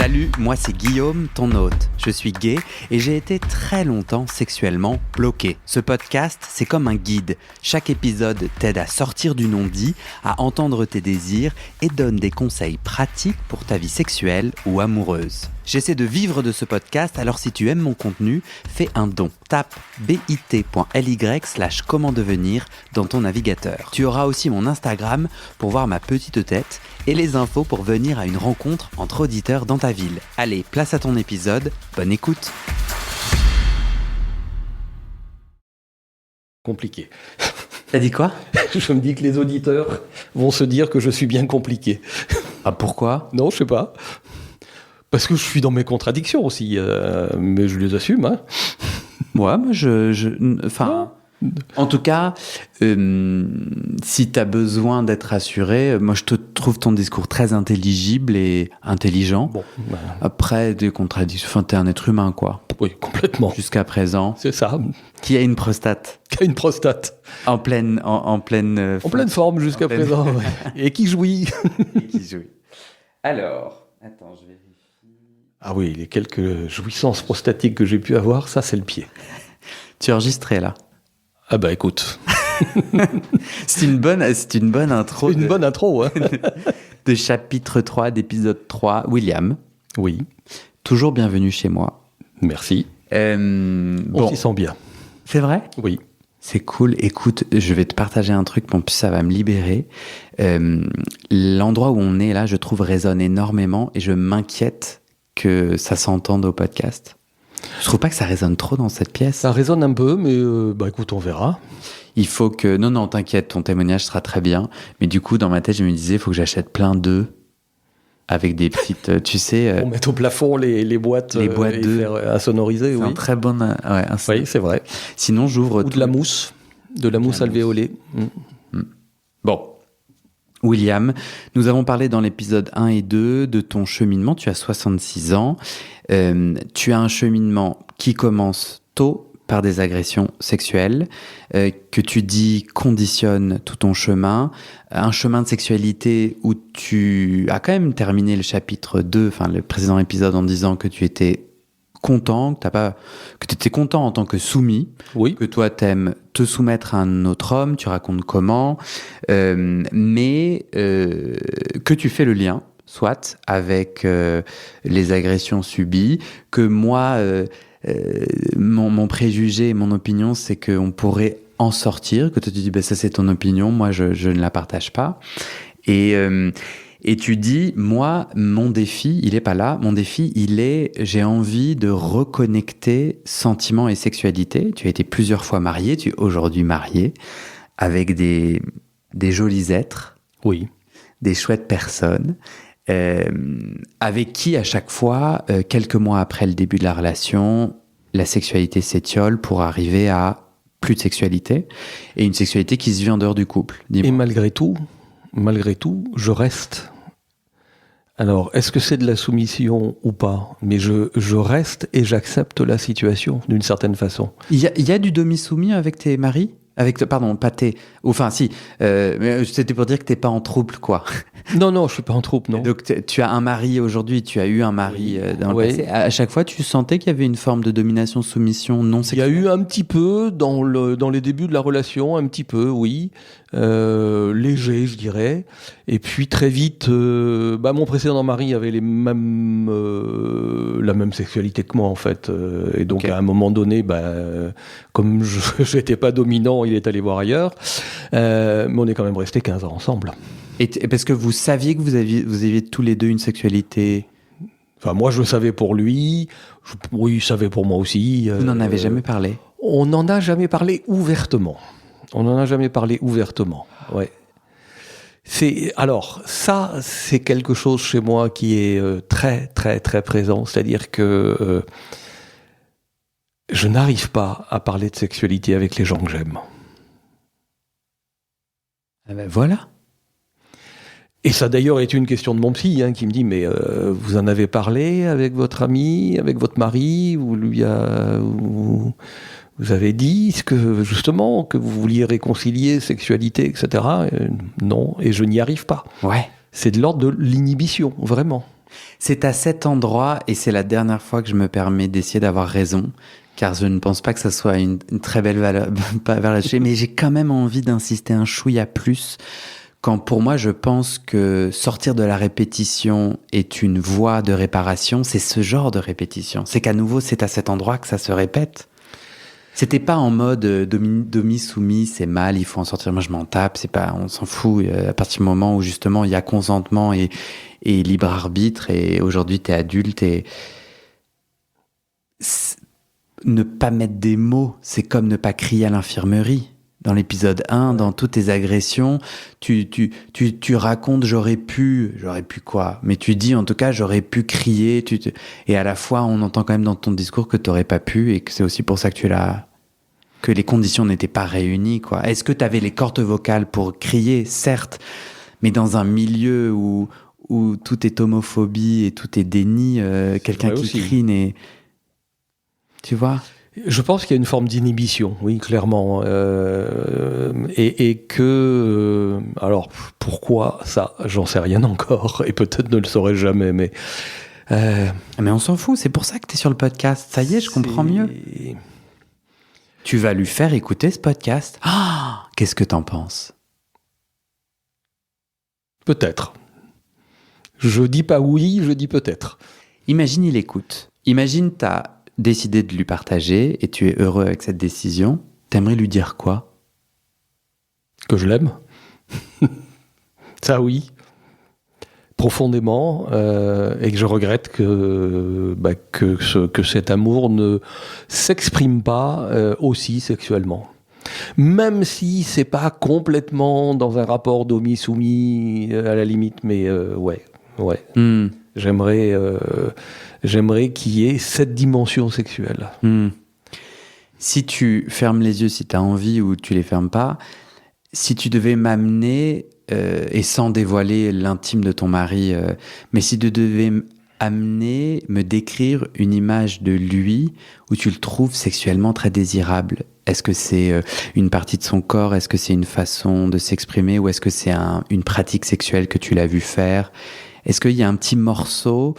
Salut, moi c'est Guillaume, ton hôte. Je suis gay et j'ai été très longtemps sexuellement bloqué. Ce podcast, c'est comme un guide. Chaque épisode t'aide à sortir du non-dit, à entendre tes désirs et donne des conseils pratiques pour ta vie sexuelle ou amoureuse. J'essaie de vivre de ce podcast, alors si tu aimes mon contenu, fais un don. Tape bit.ly/comment devenir dans ton navigateur. Tu auras aussi mon Instagram pour voir ma petite tête et les infos pour venir à une rencontre entre auditeurs dans ta ville. Allez, place à ton épisode, bonne écoute. Compliqué. T'as dit quoi ? Je me dis que les auditeurs vont se dire que je suis bien compliqué. Ah, pourquoi ? Non, je sais pas. Parce que je suis dans mes contradictions aussi, mais je les assume. Hein. Ouais, moi en tout cas, si tu as besoin d'être rassuré, moi je te trouve ton discours très intelligible et intelligent. Bon, après, des contradictions, enfin, t'es un être humain, quoi. Oui, complètement. Jusqu'à présent. C'est ça. Qui a une prostate. Qui a une prostate. En pleine forme jusqu'à présent. Ouais. Et qui jouit. Alors, attends, je vérifie. Ah oui, les quelques jouissances prostatiques que j'ai pu avoir, ça c'est le pied. Tu es enregistré là ? Ah bah écoute. C'est une bonne intro. C'est une bonne intro, hein. De chapitre 3, d'épisode 3. William. Oui. Toujours bienvenue chez moi. Merci. On s'y sent bien. C'est vrai ? Oui. C'est cool. Écoute, je vais te partager un truc, en plus ça va me libérer. L'endroit où on est là, je trouve, résonne énormément et je m'inquiète que ça s'entende au podcast. Je trouve pas que ça résonne trop dans cette pièce. Ça résonne un peu, mais écoute, on verra. Il faut que... Non, t'inquiète, ton témoignage sera très bien. Mais du coup, dans ma tête, je me disais, il faut que j'achète plein d'œufs avec des petites... tu sais... Pour mettre au plafond les boîtes d'œufs. Faire insonoriser, oui. C'est un très bon... oui, c'est vrai. Sinon, j'ouvre... Ou de la mousse. De la mousse alvéolée. Bon. William, nous avons parlé dans l'épisode 1 et 2 de ton cheminement. Tu as 66 ans. Tu as un cheminement qui commence tôt par des agressions sexuelles, que tu dis conditionne tout ton chemin. Un chemin de sexualité où tu as quand même terminé le chapitre 2, enfin le précédent épisode, en disant que tu étais content, que tu étais content en tant que soumis, oui. Que toi t'aimes te soumettre à un autre homme, tu racontes comment, mais que tu fais le lien, soit avec les agressions subies, que moi, mon préjugé, mon opinion, c'est qu'on pourrait en sortir, que toi tu dis ça c'est ton opinion, moi je ne la partage pas, et tu dis, moi, mon défi, il est pas là. Mon défi, j'ai envie de reconnecter sentiments et sexualité. Tu as été plusieurs fois marié, tu es aujourd'hui marié, avec des jolis êtres. Oui. Des chouettes personnes, avec qui, à chaque fois, quelques mois après le début de la relation, la sexualité s'étiole pour arriver à plus de sexualité, et une sexualité qui se vit en dehors du couple. Dis-moi. Et malgré tout, je reste. Alors, est-ce que c'est de la soumission ou pas ? Mais je reste et j'accepte la situation, d'une certaine façon. Il y a du demi-soumis avec tes maris ? Pardon, pas tes... Enfin, si. Mais c'était pour dire que t'es pas en trouble, quoi. Non, je suis pas en trouble, non. Donc, tu as un mari aujourd'hui, tu as eu un mari dans le passé. À chaque fois, tu sentais qu'il y avait une forme de domination-soumission non sexuelle ? Il y a eu un petit peu, dans les débuts de la relation, un petit peu, oui. Léger, je dirais. Et puis, très vite, mon précédent mari avait la même sexualité que moi, en fait. Et donc, à un moment donné, comme je n'étais pas dominant, il est allé voir ailleurs. Mais on est quand même restés 15 ans ensemble. Et parce que vous saviez que vous aviez tous les deux une sexualité... Enfin, moi, je le savais pour lui. Oui, il savait pour moi aussi. Vous n'en avez jamais parlé ? On n'en a jamais parlé ouvertement. Ouais. Alors, ça, c'est quelque chose chez moi qui est très, très, très présent. C'est-à-dire que je n'arrive pas à parler de sexualité avec les gens que j'aime. Ah ben voilà. Et ça d'ailleurs est une question de mon psy, qui me dit mais vous en avez parlé avec votre ami, avec votre mari, vous avez dit que justement que vous vouliez réconcilier sexualité, etc. Non, et je n'y arrive pas. Ouais. C'est de l'ordre de l'inhibition, vraiment. C'est à cet endroit, et c'est la dernière fois que je me permets d'essayer d'avoir raison, car je ne pense pas que ça soit une très belle valeur, pas valeur ajoutée, mais j'ai quand même envie d'insister un chouïa plus, quand pour moi je pense que sortir de la répétition est une voie de réparation, c'est ce genre de répétition. C'est qu'à nouveau, c'est à cet endroit que ça se répète. C'était pas en mode domi-soumis, c'est mal, il faut en sortir. Moi, je m'en tape, c'est pas, on s'en fout. À partir du moment où justement il y a consentement et libre arbitre, et aujourd'hui t'es adulte, et ne pas mettre des mots, c'est comme ne pas crier à l'infirmerie. Dans l'épisode 1, dans toutes tes agressions, tu racontes j'aurais pu quoi? Mais tu dis en tout cas j'aurais pu crier, et à la fois on entend quand même dans ton discours que t'aurais pas pu, et que c'est aussi pour ça que tu es là, que les conditions n'étaient pas réunies, quoi. Est-ce que t'avais les cordes vocales pour crier? Certes, mais dans un milieu où tout est homophobie et tout est déni, quelqu'un qui crie n'est... Tu vois? Je pense qu'il y a une forme d'inhibition, oui, clairement. Et que... alors, pourquoi ça? J'en sais rien encore, et peut-être ne le saurais jamais, mais... Mais on s'en fout, c'est pour ça que t'es sur le podcast. Ça y est, je comprends mieux. Tu vas lui faire écouter ce podcast. Ah, qu'est-ce que t'en penses? Peut-être. Je dis pas oui, je dis peut-être. Imagine, il écoute. Imagine, t'as décidé de lui partager et tu es heureux avec cette décision. T'aimerais lui dire quoi? Que je l'aime. Ça, oui. Profondément. Et que je regrette que cet amour ne s'exprime pas aussi sexuellement. Même si c'est pas complètement dans un rapport domi-soumis à la limite, mais ouais. J'aimerais qu'il y ait cette dimension sexuelle. Si tu fermes les yeux, si tu as envie, ou tu les fermes pas, si tu devais m'amener, et sans dévoiler l'intime de ton mari, mais si tu devais me décrire une image de lui où tu le trouves sexuellement très désirable, est-ce que c'est une partie de son corps, est-ce que c'est une façon de s'exprimer, ou est-ce que c'est une pratique sexuelle que tu l'as vu faire? Est-ce qu'il y a un petit morceau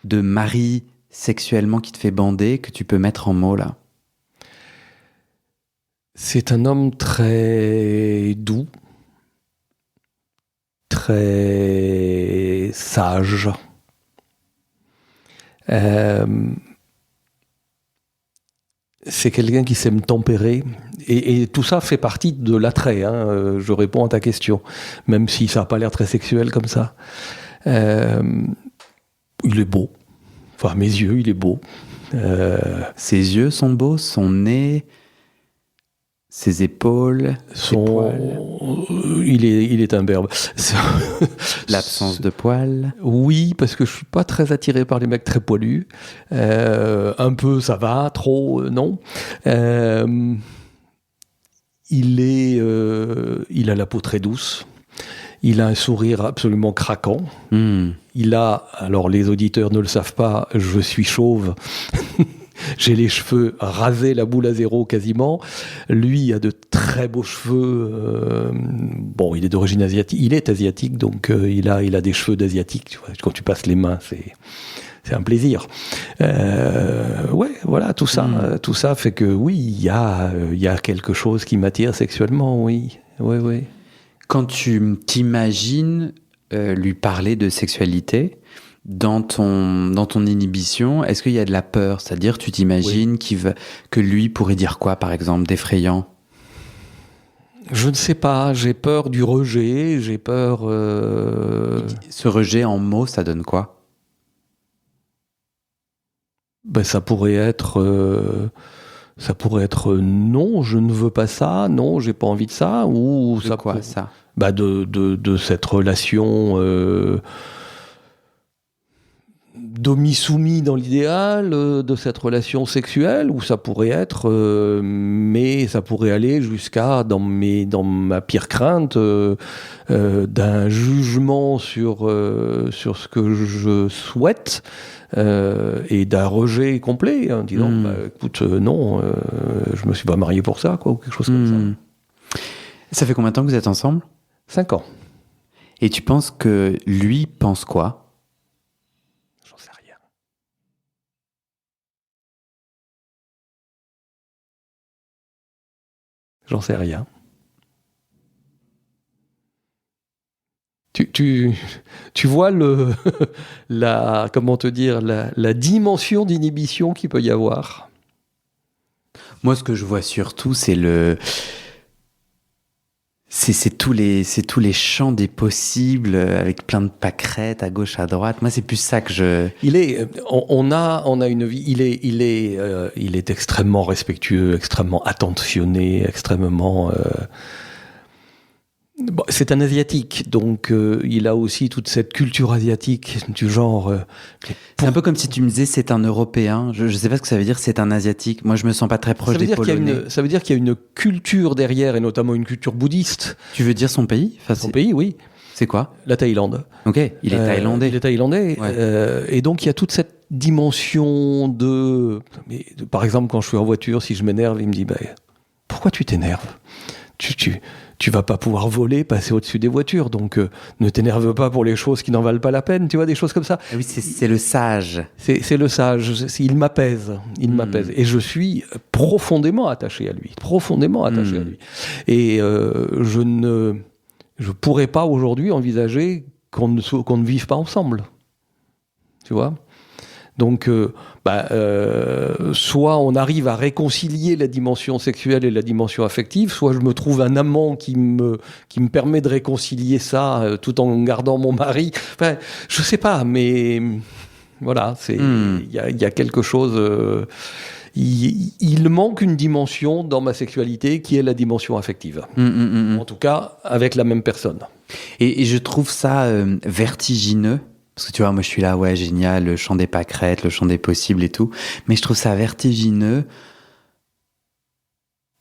de mari sexuellement qui te fait bander que tu peux mettre en mots là? C'est un homme très doux, très sage. C'est quelqu'un qui sait me tempérer, et tout ça fait partie de l'attrait, hein. Je réponds à ta question, même si ça n'a pas l'air très sexuel comme ça. Il est beau, enfin à mes yeux il est beau. Ses yeux sont beaux, son nez, ses épaules, ses poils. Il est imberbe. L'absence de poils. Oui, parce que je suis pas très attiré par les mecs très poilus. Un peu, ça va, trop, non. Il a la peau très douce. Il a un sourire absolument craquant. Il a, alors les auditeurs ne le savent pas, je suis chauve. J'ai les cheveux rasés, la boule à zéro quasiment. Lui a de très beaux cheveux. Bon, il est d'origine asiatique. Il est asiatique, donc il a des cheveux d'asiatique. Tu vois. Quand tu passes les mains, c'est un plaisir. Ouais, voilà, tout ça fait que oui, il y a quelque chose qui m'attire sexuellement, oui. Oui. Quand tu t'imagines lui parler de sexualité, dans ton inhibition, est-ce qu'il y a de la peur? C'est-à-dire, tu t'imagines que lui pourrait dire quoi, par exemple, d'effrayant? Je ne sais pas, j'ai peur du rejet, j'ai peur... Ce rejet en mots, ça donne quoi? Ben, ça pourrait être non, je ne veux pas ça, non, j'ai pas envie de ça, ou de quoi ça? Bah de cette relation domi-soumis dans l'idéal, de cette relation sexuelle, où ça pourrait être, mais ça pourrait aller jusqu'à, dans ma pire crainte, d'un jugement sur ce que je souhaite, et d'un rejet complet, en disant, écoute, non, je me suis pas marié pour ça, quoi, ou quelque chose comme ça. Ça fait combien de temps que vous êtes ensemble? 5 ans. Et tu penses que lui pense quoi? J'en sais rien. Tu vois comment te dire, la dimension d'inhibition qu'il peut y avoir. Moi, ce que je vois surtout, c'est tous les champs des possibles avec plein de pâquerettes à gauche, à droite. Moi, c'est plus ça que je. On a une vie. Il est extrêmement respectueux, extrêmement attentionné, extrêmement. Bon, c'est un Asiatique, donc il a aussi toute cette culture asiatique du genre. C'est un peu comme si tu me disais c'est un Européen. Je sais pas ce que ça veut dire, c'est un Asiatique. Moi, je me sens pas très proche des Polonais. Ça veut dire qu'il y a une culture derrière, et notamment une culture bouddhiste. Tu veux dire son pays? Son pays, oui. C'est quoi? La Thaïlande. Ok, il est thaïlandais. Il est thaïlandais. Ouais. Et donc, il y a toute cette dimension par exemple, quand je suis en voiture, si je m'énerve, il me dit pourquoi tu t'énerves? Tu vas pas pouvoir voler, passer au-dessus des voitures, donc ne t'énerve pas pour les choses qui n'en valent pas la peine, tu vois, des choses comme ça. Ah oui, c'est le sage. C'est le sage, il m'apaise, et je suis profondément attaché à lui, Et je pourrais pas aujourd'hui envisager qu'on ne vive pas ensemble, tu vois. Donc, soit on arrive à réconcilier la dimension sexuelle et la dimension affective, soit je me trouve un amant qui me permet de réconcilier ça tout en gardant mon mari. Enfin, je sais pas, mais voilà, il y a quelque chose. Il manque une dimension dans ma sexualité qui est la dimension affective. En tout cas, avec la même personne. Et je trouve ça vertigineux. Parce que tu vois, moi je suis là, ouais, génial, le champ des pâquerettes, le champ des possibles et tout. Mais je trouve ça vertigineux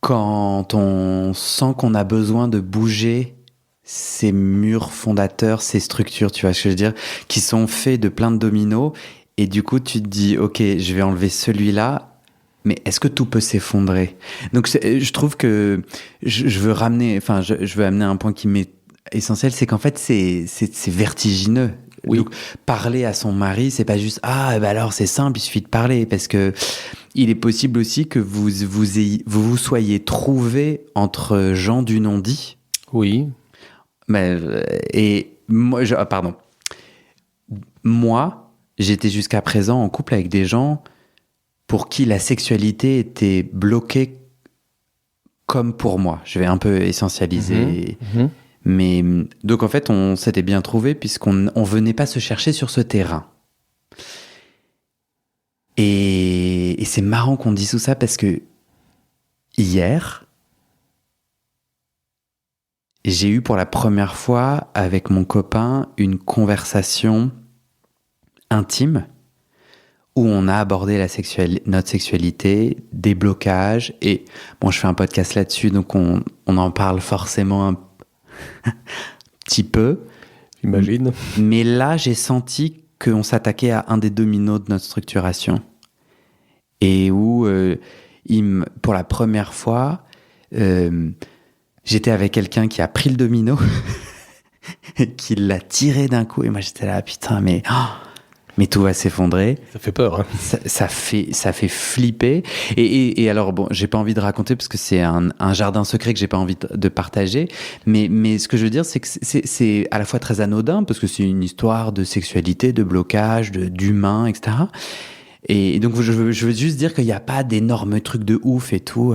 quand on sent qu'on a besoin de bouger ces murs fondateurs, ces structures, tu vois ce que je veux dire, qui sont faits de plein de dominos. Et du coup, tu te dis, ok, je vais enlever celui-là, mais est-ce que tout peut s'effondrer? Donc je trouve que je veux amener un point qui m'est essentiel, c'est qu'en fait, c'est vertigineux. Oui. Donc, parler à son mari, c'est pas juste alors c'est simple, il suffit de parler, parce que il est possible aussi que vous soyez trouvés entre gens du non-dit. Oui. Et moi, moi, j'étais jusqu'à présent en couple avec des gens pour qui la sexualité était bloquée comme pour moi. Je vais un peu essentialiser. Mais donc en fait, on s'était bien trouvé puisqu'on venait pas se chercher sur ce terrain. Et c'est marrant qu'on dise tout ça parce que hier, j'ai eu pour la première fois avec mon copain une conversation intime où on a abordé notre sexualité, des blocages. Et bon, je fais un podcast là-dessus, donc on en parle forcément un petit peu. J'imagine. Mais là, j'ai senti qu'on s'attaquait à un des dominos de notre structuration. Et où, pour la première fois, j'étais avec quelqu'un qui a pris le domino, qui l'a tiré d'un coup. Et moi, j'étais là, putain, mais tout va s'effondrer. Ça fait peur. Hein. Ça fait flipper. Et alors, bon, j'ai pas envie de raconter parce que c'est un jardin secret que j'ai pas envie de partager. Mais ce que je veux dire, c'est que c'est à la fois très anodin parce que c'est une histoire de sexualité, de blocage, d'humain, etc. Et donc, je veux juste dire qu'il n'y a pas d'énormes trucs de ouf et tout.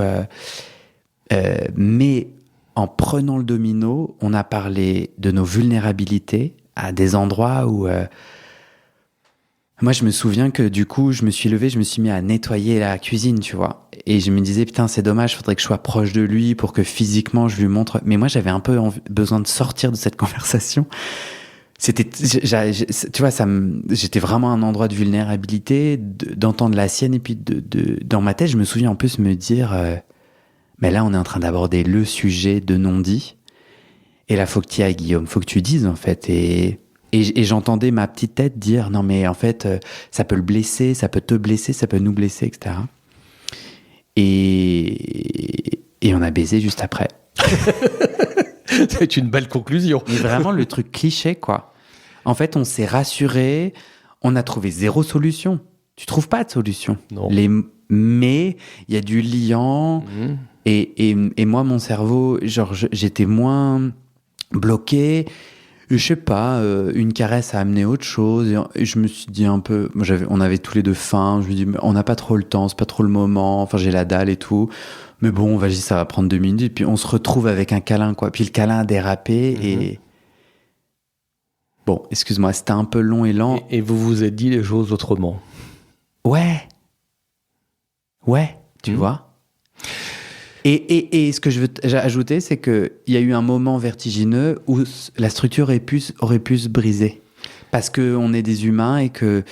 Mais en prenant le domino, on a parlé de nos vulnérabilités à des endroits où... Moi, je me souviens que du coup, je me suis levé, je me suis mis à nettoyer la cuisine, tu vois. Et je me disais, putain, c'est dommage, faudrait que je sois proche de lui pour que physiquement, je lui montre. Mais moi, j'avais un peu besoin de sortir de cette conversation. Tu vois, j'étais vraiment à un endroit de vulnérabilité, d'entendre la sienne. Et puis, dans ma tête, je me souviens en plus me dire, mais là, on est en train d'aborder le sujet de non-dit. Et là, faut que tu y ailles, Guillaume, faut que tu dises, en fait. Et j'entendais ma petite tête dire non mais en fait ça peut le blesser, ça peut te blesser, ça peut nous blesser, etc. Et on a baisé juste après. C'est une belle conclusion. Mais vraiment le truc cliché quoi. En fait on s'est rassuré, on a trouvé zéro solution. Tu trouves pas de solution. Non. Mais il y a du liant. Et moi, mon cerveau, genre, j'étais moins bloqué. Je sais pas, une caresse a amené autre chose. Et je me suis dit un peu, on avait tous les deux faim. Je me dis, mais on n'a pas trop le temps, c'est pas trop le moment. Enfin, j'ai la dalle et tout. Mais bon, vas-y, ça va prendre 2 minutes. Puis on se retrouve avec un câlin, quoi. Puis le câlin a dérapé et... Bon, excuse-moi, c'était un peu long et lent. Et vous vous êtes dit les choses autrement. Ouais, tu vois. Et ce que je veux ajouter, c'est qu'il y a eu un moment vertigineux où la structure aurait pu se briser. Parce qu'on est des humains et que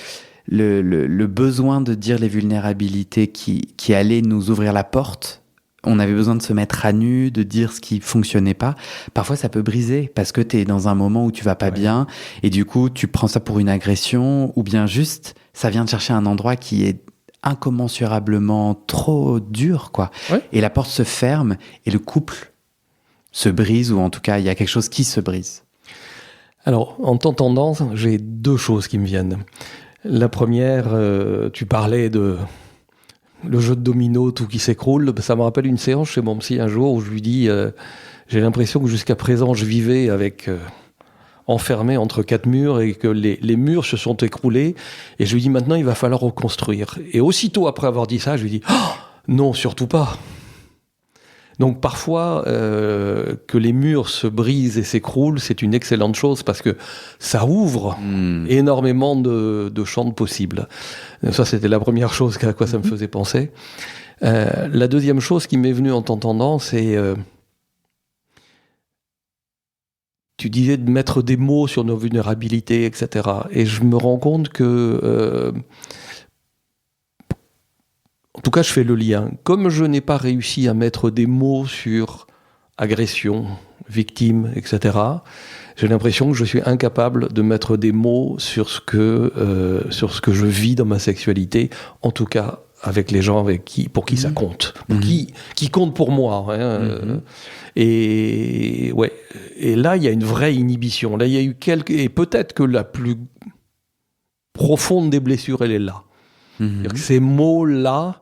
le besoin de dire les vulnérabilités qui allaient nous ouvrir la porte, on avait besoin de se mettre à nu, de dire ce qui fonctionnait pas. Parfois, ça peut briser parce que tu es dans un moment où tu vas pas bien et du coup, tu prends ça pour une agression ou bien juste, ça vient de chercher un endroit qui est incommensurablement trop dur, quoi. Ouais. Et la porte se ferme et le couple se brise, ou en tout cas, il y a quelque chose qui se brise. Alors, en t'entendant, j'ai 2 choses qui me viennent. La première, tu parlais de le jeu de domino, tout qui s'écroule. Ça me rappelle une séance chez mon psy un jour où je lui dis j'ai l'impression que jusqu'à présent, je vivais avec... enfermé entre 4 murs et que les murs se sont écroulés. Et je lui dis maintenant, il va falloir reconstruire. Et aussitôt après avoir dit ça, je lui dis non, surtout pas. Donc parfois, que les murs se brisent et s'écroulent, c'est une excellente chose parce que ça ouvre énormément de champs possibles. Ça, c'était la première chose à quoi ça me faisait penser. La deuxième chose qui m'est venue en t'entendant, c'est... tu disais de mettre des mots sur nos vulnérabilités, etc. Et je me rends compte que... en tout cas, je fais le lien. Comme je n'ai pas réussi à mettre des mots sur agression, victime, etc., j'ai l'impression que je suis incapable de mettre des mots sur ce que je vis dans ma sexualité, en tout cas avec les gens pour qui ça compte, qui compte pour moi. Hein, et ouais. Et là, il y a une vraie inhibition. Là, il y a eu et peut-être que la plus profonde des blessures, elle est là. C'est-à-dire que ces mots-là,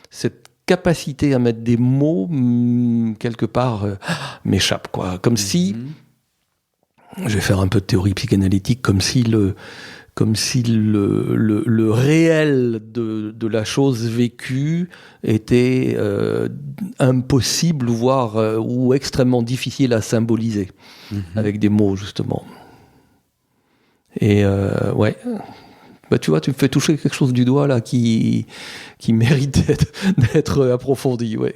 cette capacité à mettre des mots, quelque part, m'échappe, quoi. Comme si, je vais faire un peu de théorie psychanalytique, comme si le réel de la chose vécue était impossible, voire ou extrêmement difficile à symboliser avec des mots, justement. Et ouais... Bah, tu vois, tu me fais toucher quelque chose du doigt là qui mérite d'être approfondi. Ouais.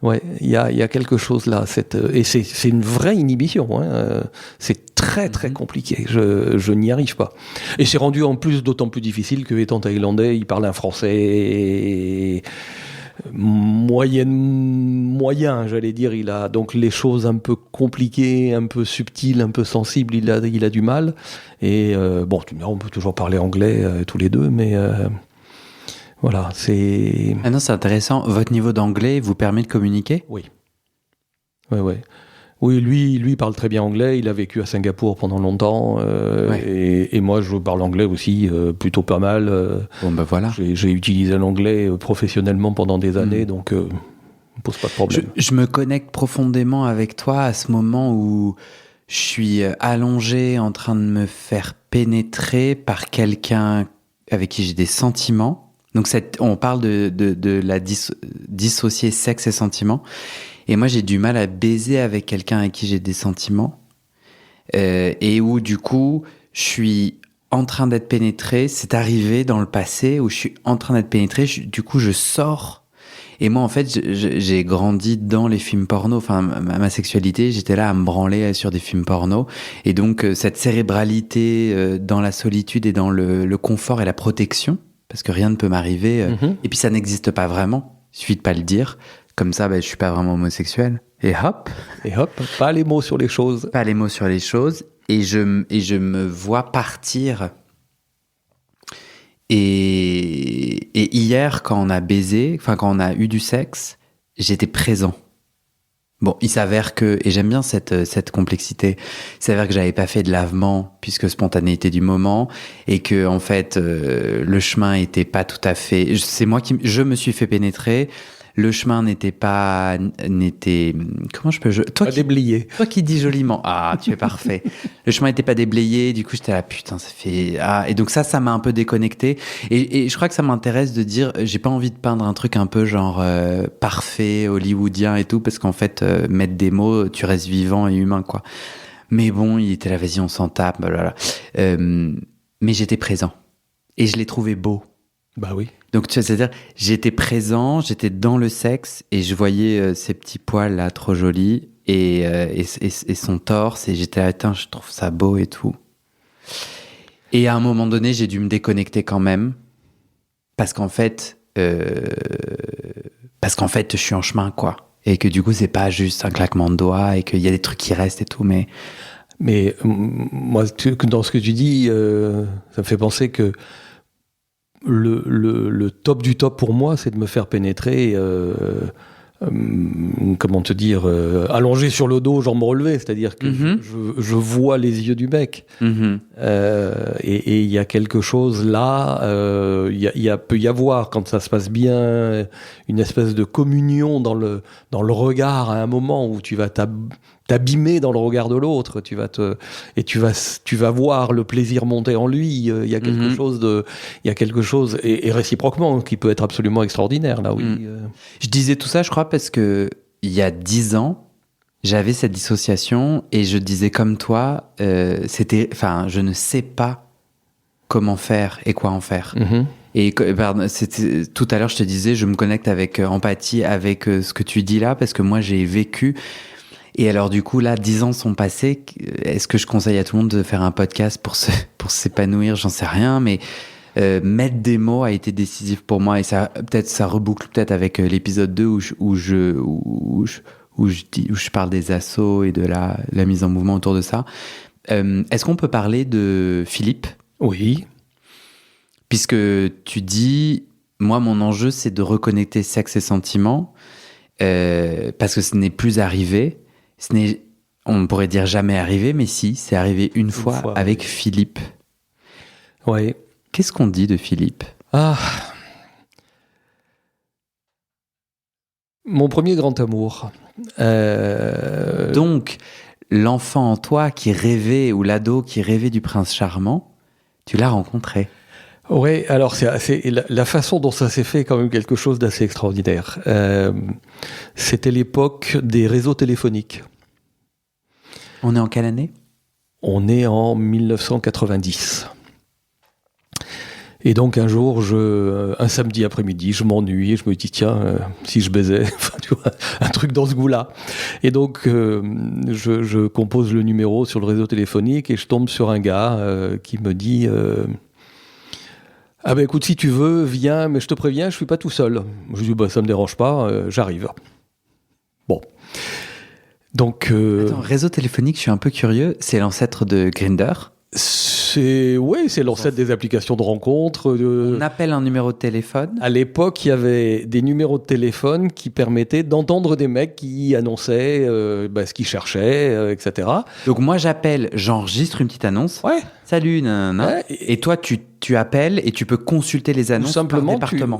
Ouais, il y a quelque chose là. Et c'est une vraie inhibition. Hein. C'est très très compliqué. Je n'y arrive pas. Et c'est rendu en plus d'autant plus difficile que, étant thaïlandais, il parle un français moyen, j'allais dire. Il a donc les choses un peu compliquées, un peu subtiles, un peu sensibles. Il a du mal. Et bon, on peut toujours parler anglais tous les deux, mais voilà, c'est... Ah non, c'est intéressant. Votre niveau d'anglais vous permet de communiquer ? Oui. Ouais. Oui, lui parle très bien anglais. Il a vécu à Singapour pendant longtemps. Et moi, je parle anglais aussi plutôt pas mal. Bon, ben voilà. J'ai utilisé l'anglais professionnellement pendant des années, donc ne pose pas de problème. Je me connecte profondément avec toi à ce moment où je suis allongé en train de me faire pénétrer par quelqu'un avec qui j'ai des sentiments. Donc on parle de la dissocier sexe et sentiments. Et moi, j'ai du mal à baiser avec quelqu'un avec qui j'ai des sentiments. Et où, du coup, je suis en train d'être pénétré. C'est arrivé dans le passé où je suis en train d'être pénétré. Du coup, je sors. Et moi, en fait, j'ai grandi dans les films porno. Enfin, ma sexualité, j'étais là à me branler sur des films porno. Et donc, cette cérébralité dans la solitude et dans le confort et la protection, parce que rien ne peut m'arriver. Et puis, ça n'existe pas vraiment. Il suffit de pas le dire. Comme ça, je suis pas vraiment homosexuel. Et hop, pas les mots sur les choses. Pas les mots sur les choses. Et je me vois partir. Et hier, quand on a baisé, quand on a eu du sexe, j'étais présent. Bon, il s'avère que, et j'aime bien cette complexité, il s'avère que j'avais pas fait de lavement, puisque spontanéité du moment, et que, en fait, le chemin était pas tout à fait, c'est moi je me suis fait pénétrer. le chemin n'était comment je peux Pas déblayé. Toi qui dis joliment, ah, tu es parfait. Le chemin n'était pas déblayé, du coup j'étais là, putain, ça fait et donc ça m'a un peu déconnecté et je crois que ça m'intéresse de dire, j'ai pas envie de peindre un truc un peu genre parfait, hollywoodien et tout, parce qu'en fait mettre des mots, tu restes vivant et humain, quoi. Mais bon, il était là, vas-y, on s'en tape, blablabla. Mais j'étais présent et je l'ai trouvé beau. Bah oui. Donc, tu vois, c'est-à-dire, j'étais présent, j'étais dans le sexe et je voyais ces petits poils là, trop jolis et son torse et j'étais là, attends, je trouve ça beau et tout. Et à un moment donné, j'ai dû me déconnecter quand même parce qu'en fait, je suis en chemin, quoi. Et que du coup, c'est pas juste un claquement de doigts et qu'il y a des trucs qui restent et tout, mais moi, dans ce que tu dis, ça me fait penser que le top du top pour moi, c'est de me faire pénétrer, comment te dire, allongé sur le dos, jambes relevées, c'est-à-dire que je vois les yeux du mec. Et il y a quelque chose là, peut y avoir, quand ça se passe bien, une espèce de communion dans le regard à un moment où tu vas t'abîmer dans le regard de l'autre, tu vas voir le plaisir monter en lui. Il y a quelque chose et réciproquement qui peut être absolument extraordinaire là. Oui. Je disais tout ça, je crois, parce que il y a 10 ans, j'avais cette dissociation et je disais comme toi, je ne sais pas comment faire et quoi en faire. Et tout à l'heure, je te disais, je me connecte avec empathie avec ce que tu dis là, parce que moi, j'ai vécu. Et alors, du coup, là, 10 ans sont passés. Est-ce que je conseille à tout le monde de faire un podcast pour s'épanouir? J'en sais rien, mais mettre des mots a été décisif pour moi. Et ça reboucle peut-être avec l'épisode 2 où je parle des assauts et de la mise en mouvement autour de ça. Est-ce qu'on peut parler de Philippe? Oui. Puisque tu dis, moi, mon enjeu, c'est de reconnecter sexe et sentiments, parce que ce n'est plus arrivé. On pourrait dire jamais arrivé, mais si, c'est arrivé une fois avec Philippe. Oui. Qu'est-ce qu'on dit de Philippe? Mon premier grand amour. Donc, l'enfant en toi qui rêvait, ou l'ado qui rêvait du prince charmant, tu l'as rencontré. Oui, alors la façon dont ça s'est fait est quand même quelque chose d'assez extraordinaire. C'était l'époque des réseaux téléphoniques. On est en quelle année? On est en 1990. Et donc un jour, un samedi après-midi, je m'ennuie et je me dis tiens, si je baisais, tu vois, un truc dans ce goût-là. Et donc je compose le numéro sur le réseau téléphonique et je tombe sur un gars qui me dit ah ben écoute, si tu veux, viens, mais je te préviens, je suis pas tout seul. Je dis ça me dérange pas, j'arrive. Bon. Donc Attends, réseau téléphonique, je suis un peu curieux, c'est l'ancêtre de Grindr? C'est l'ancêtre des applications de rencontres. On appelle un numéro de téléphone. À l'époque, il y avait des numéros de téléphone qui permettaient d'entendre des mecs qui annonçaient ce qu'ils cherchaient, etc. Donc moi, j'appelle, j'enregistre une petite annonce. Ouais. Salut, nanana. Ouais. Et toi, tu appelles et tu peux consulter les annonces simplement par département.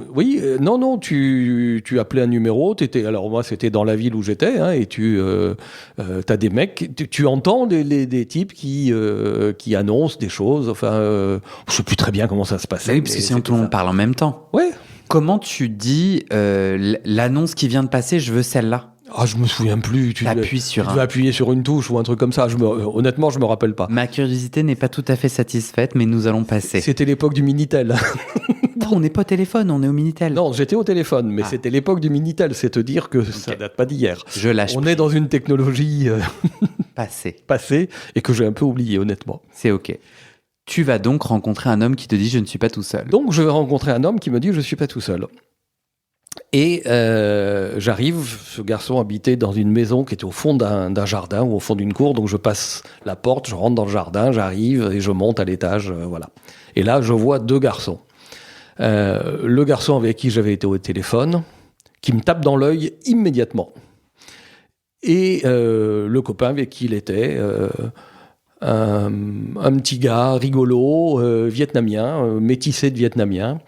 Tu appelais un numéro. Alors moi, c'était dans la ville où j'étais, et tu as des mecs. Tu entends des types qui annoncent des choses. Enfin, je sais plus très bien comment ça se passait. Oui, parce que sinon tout le monde parle en même temps. Ouais. Comment tu dis l'annonce qui vient de passer, je veux celle-là? Je me souviens plus. Tu devais appuyer sur une touche ou un truc comme ça. Honnêtement, je me rappelle pas. Ma curiosité n'est pas tout à fait satisfaite, mais nous allons passer. C'était l'époque du Minitel. Non, on n'est pas au téléphone, on est au Minitel. Non, j'étais au téléphone, mais c'était l'époque du Minitel. C'est te dire que ça date pas d'hier. Je lâche. On est dans une technologie passée et que j'ai un peu oublié, honnêtement. C'est ok. Tu vas donc rencontrer un homme qui te dit je ne suis pas tout seul. Donc je vais rencontrer un homme qui me dit je suis pas tout seul. Et j'arrive, ce garçon habitait dans une maison qui était au fond d'un jardin ou au fond d'une cour, donc je passe la porte, je rentre dans le jardin, j'arrive et je monte à l'étage, voilà. Et là, je vois deux garçons. Le garçon avec qui j'avais été au téléphone, qui me tape dans l'œil immédiatement. Et le copain avec qui il était, un petit gars rigolo, vietnamien, métissé de vietnamien,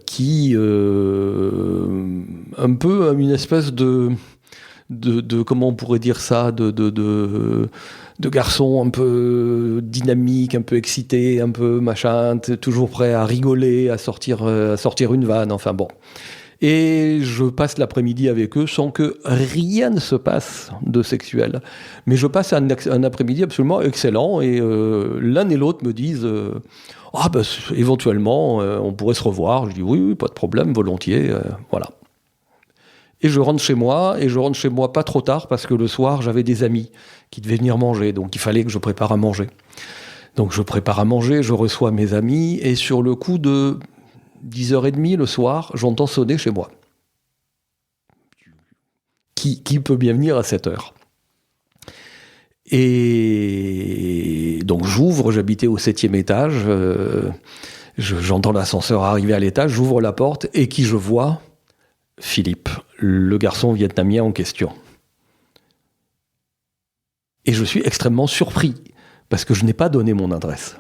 qui un peu une espèce de comment on pourrait dire ça, de garçon un peu dynamique, un peu excité, un peu machin, toujours prêt à rigoler, à sortir une vanne, enfin bon. Et je passe l'après-midi avec eux sans que rien ne se passe de sexuel. Mais je passe un après-midi absolument excellent et l'un et l'autre me disent éventuellement on pourrait se revoir. Je dis oui, pas de problème, volontiers, voilà. Et je rentre chez moi pas trop tard parce que le soir j'avais des amis qui devaient venir manger, donc il fallait que je prépare à manger. Donc je prépare à manger, je reçois mes amis et sur le coup de 10h30 le soir, j'entends sonner chez moi. Qui peut bien venir à 7h? Et donc j'ouvre, j'habitais au 7e étage, j'entends l'ascenseur arriver à l'étage, j'ouvre la porte et qui je vois? Philippe, le garçon vietnamien en question. Et je suis extrêmement surpris, parce que je n'ai pas donné mon adresse.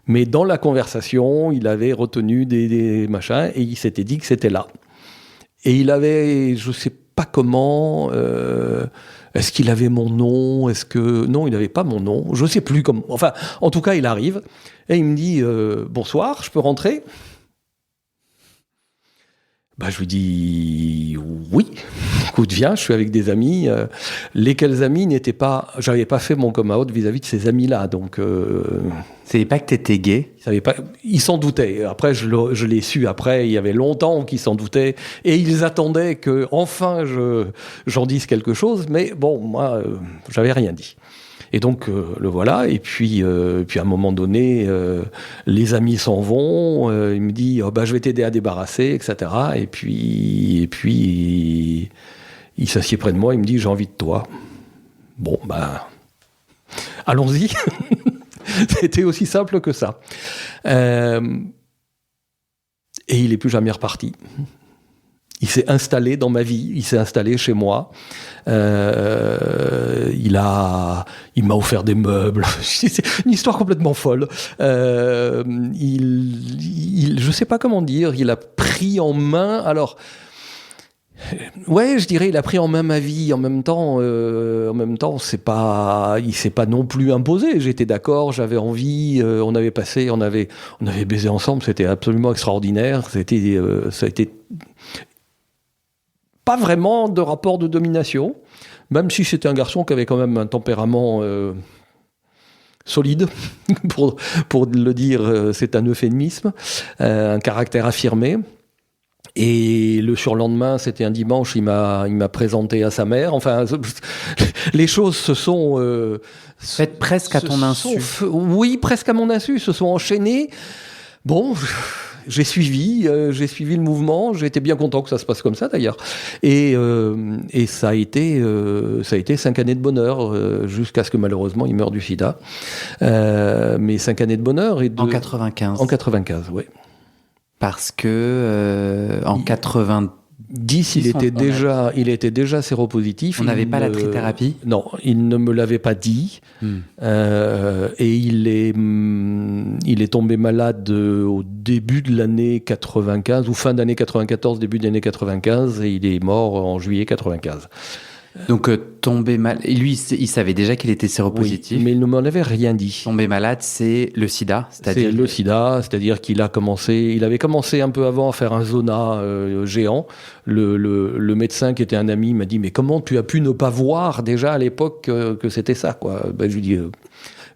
Mais dans la conversation, il avait retenu des machins, et il s'était dit que c'était là. Et il avait, je ne sais pas comment, est-ce qu'il avait mon nom? Non, il n'avait pas mon nom, je ne sais plus comment. Enfin, en tout cas, il arrive, et il me dit « Bonsoir, je peux rentrer ?» Je lui dis oui, écoute, viens, je suis avec des amis. Lesquels amis n'étaient pas. J'avais pas fait mon come out vis-à-vis de ces amis-là, donc. Ils savaient pas que t'étais gay. Ils s'en doutaient. Après, je l'ai su. Après, il y avait longtemps qu'ils s'en doutaient et ils attendaient que enfin j'en dise quelque chose. Mais bon, moi, j'avais rien dit. Et donc le voilà, et puis à un moment donné, les amis s'en vont, il me dit je vais t'aider à débarrasser, etc. Et puis il s'assied près de moi, il me dit j'ai envie de toi. Bon, allons-y. C'était aussi simple que ça. Et il n'est plus jamais reparti. Il s'est installé dans ma vie, il s'est installé chez moi. Il m'a offert des meubles. C'est une histoire complètement folle. Je sais pas comment dire. Il a pris en main. Alors, ouais, je dirais, il a pris en main ma vie. En même temps, il s'est pas non plus imposé. J'étais d'accord, j'avais envie. On avait baisé ensemble. C'était absolument extraordinaire. Ça a été pas vraiment de rapport de domination, même si c'était un garçon qui avait quand même un tempérament solide, pour le dire, c'est un euphémisme, un caractère affirmé. Et le surlendemain, c'était un dimanche, il m'a présenté à sa mère. Enfin, les choses se sont... faites presque à ton insu. Oui, presque à mon insu, se sont enchaînées. Bon... J'ai suivi le mouvement. J'ai été bien content que ça se passe comme ça d'ailleurs. Et ça a été 5 années de bonheur jusqu'à ce que malheureusement il meure du sida. Mais 5 années de bonheur en 95. En 95, oui. Parce que en 90, il était déjà séropositif. On n'avait pas la trithérapie. Non, il ne me l'avait pas dit. Et il est tombé malade au début de l'année 95 ou fin d'année 94, début d'année 95, et il est mort en juillet 95. Donc tombé malade. Lui, il savait déjà qu'il était séropositif. Oui, mais il ne m'en avait rien dit. Tombé malade, c'est le sida, c'est-à-dire qu'il avait commencé un peu avant à faire un zona géant. Le médecin qui était un ami m'a dit mais comment tu as pu ne pas voir déjà à l'époque que c'était ça, quoi. Je lui dis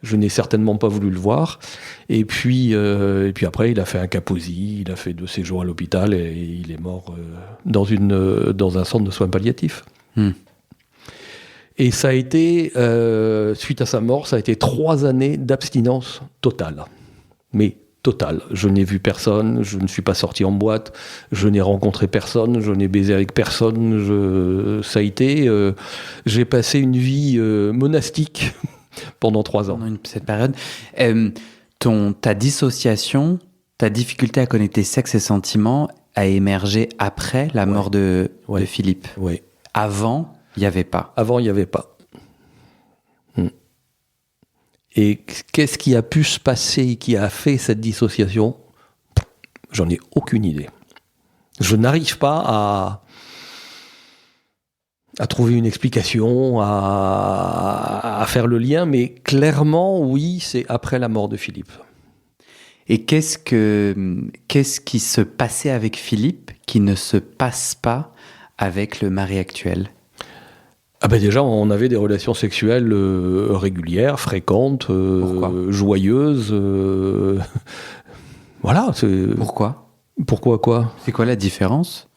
je n'ai certainement pas voulu le voir. Et puis après, il a fait un Kaposi, il a fait 2 séjours à l'hôpital et il est mort dans un centre de soins palliatifs. Et ça a été, suite à sa mort, ça a été 3 années d'abstinence totale. Mais totale. Je n'ai vu personne, je ne suis pas sorti en boîte, je n'ai rencontré personne, je n'ai baisé avec personne. Ça a été... j'ai passé une vie monastique pendant 3 ans. Pendant cette période. Ta dissociation, ta difficulté à connecter sexe et sentiments a émergé après la mort de Philippe. Oui. Avant... Il n'y avait pas. Avant, il n'y avait pas. Et qu'est-ce qui a pu se passer, qui a fait cette dissociation ? J'en ai aucune idée. Je n'arrive pas à trouver une explication, à faire le lien, mais clairement, oui, c'est après la mort de Philippe. Et qu'est-ce qui se passait avec Philippe qui ne se passe pas avec le mari actuel ? Ah ben déjà, on avait des relations sexuelles régulières, fréquentes, joyeuses. Voilà. Pourquoi ? Pourquoi quoi ? C'est quoi la différence ?